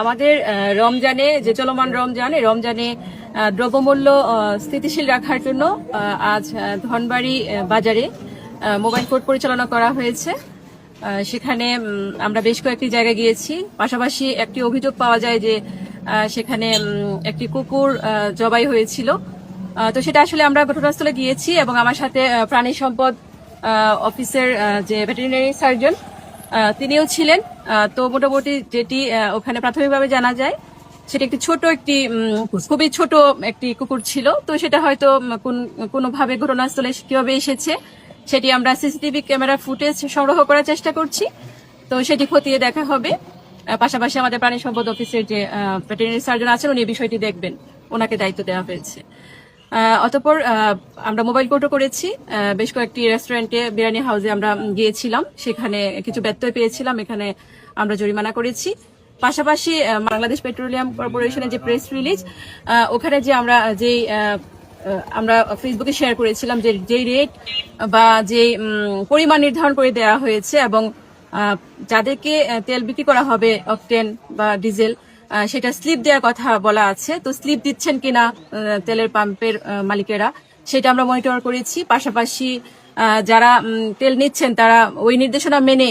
আমাদের রমজানে যে চলমান রমজান, এই রমজানে দ্রব্যমূল্য স্থিতিশীল রাখার জন্য আজ ধনবাড়ি বাজারে মোবাইল কোর্ট পরিচালনা করা হয়েছে। সেখানে আমরা বেশ কয়েকটি জায়গায় গিয়েছি। পাশাপাশি একটি অভিযোগ পাওয়া যায় যে সেখানে একটি কুকুর জবাই হয়েছিল। তো সেটা আসলে আমরা ঘটনাস্থলে গিয়েছি এবং আমার সাথে প্রাণী সম্পদ অফিসের যে ভেটেরিনারি সার্জন তিনিও ছিলেন। তো মোটামুটি যেটি ওখানে প্রাথমিকভাবে জানা যায় সেটা একটি খুবই ছোট একটি কুকুর ছিল। তো সেটা হয়তো কোনোভাবে ঘটনাস্থলে কিভাবে এসেছে সেটি আমরা সিসিটিভি ক্যামেরা ফুটেজ সংগ্রহ করার চেষ্টা করছি। তো সেটি খতিয়ে দেখা হবে। পাশাপাশি আমাদের প্রাণী সম্পদ অফিসের যে ভেটেরিনারি সার্জন আছেন উনি বিষয়টি দেখবেন, ওনাকে দায়িত্ব দেওয়া হয়েছে। অতঃপর আমরা মোবাইল কোর্টও করেছি। বেশ কয়েকটি রেস্টুরেন্টে, বিরিয়ানি হাউসে আমরা গিয়েছিলাম, সেখানে কিছু ব্যত্যয় পেয়েছিলাম, এখানে আমরা জরিমানা করেছি। পাশাপাশি বাংলাদেশ পেট্রোলিয়াম কর্পোরেশনের যে প্রেস রিলিজ, ওখানে যে আমরা ফেসবুকে শেয়ার করেছিলাম যে যেই রেট বা যেই পরিমাণ নির্ধারণ করে দেওয়া হয়েছে এবং যাদেরকে তেল বিক্রি করা হবে অকটেন বা ডিজেল, সেটা স্লিপ দেওয়ার কথা বলা আছে। তো স্লিপ দিচ্ছেন কিনা তেলের পাম্পের মালিকেরা সেটা আমরা মনিটর করেছি। পাশাপাশি যারা তেল নিচ্ছেন তারা ওই নির্দেশনা মেনে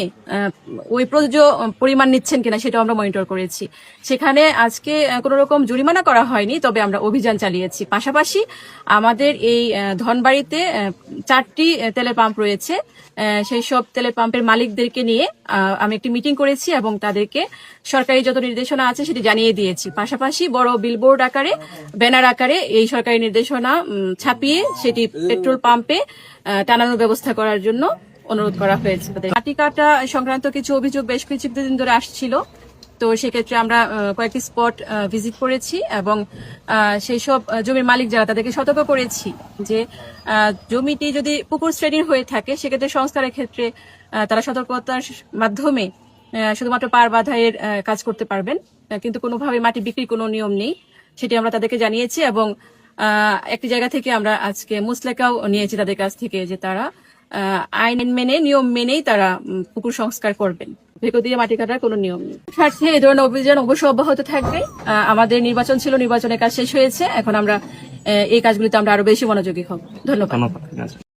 ওই প্রযোজ্য পরিমাণ নিচ্ছেন কিনা সেটাও আমরা মনিটর করেছি। সেখানে আজকে কোনো রকম জরিমানা করা হয়নি, তবে আমরা অভিযান চালিয়েছি। পাশাপাশি আমাদের এই ধনবাড়িতে 4টি তেলের পাম্প রয়েছে। সেই সব তেলের পাম্পের মালিকদেরকে নিয়ে আমি একটি মিটিং করেছি এবং তাদেরকে সরকারি যত নির্দেশনা আছে সেটি জানিয়ে দিয়েছি। পাশাপাশি বড় বিলবোর্ড আকারে, ব্যানার আকারে এই সরকারি নির্দেশনা ছাপিয়ে সেটি পেট্রোল পাম্পে টানানোর ব্যবস্থা করার জন্য অনুরোধ করা হয়েছে। মাটি কাটা সংক্রান্ত কিছু অভিযোগ বেশ কিছুদিন ধরে আসছিল। তো সেক্ষেত্রে আমরা কয়েকটি স্পট ভিজিট করেছি এবং সেই সব জমির মালিক যারা তাদেরকে সতর্ক করেছি যে জমিটি যদি পুকুর শ্রেণীর হয়ে থাকে সেক্ষেত্রে সংস্কারের ক্ষেত্রে তারা সতর্কতার মাধ্যমে শুধুমাত্র পার বাধাইয়ের কাজ করতে পারবেন, কিন্তু কোনোভাবে মাটি বিক্রির কোনো নিয়ম নেই, সেটি আমরা তাদেরকে জানিয়েছি। এবং একটি জায়গা থেকে আমরা আজকে মুসলেকাও নিয়েছি তাদের কাছ থেকে যে তারা আইন মেনে, নিয়ম মেনেই তারা পুকুর সংস্কার করবেন, ভেকো দিয়ে মাটি কাটার কোনো নিয়ম নেই। স্বার্থে এই ধরনের অভিযান অবশ্যই অব্যাহত থাকবে। আমাদের নির্বাচন ছিল, নির্বাচনের কাজ শেষ হয়েছে, এখন আমরা এই কাজগুলিতে আমরা আরো বেশি মনোযোগী হব। ধন্যবাদ।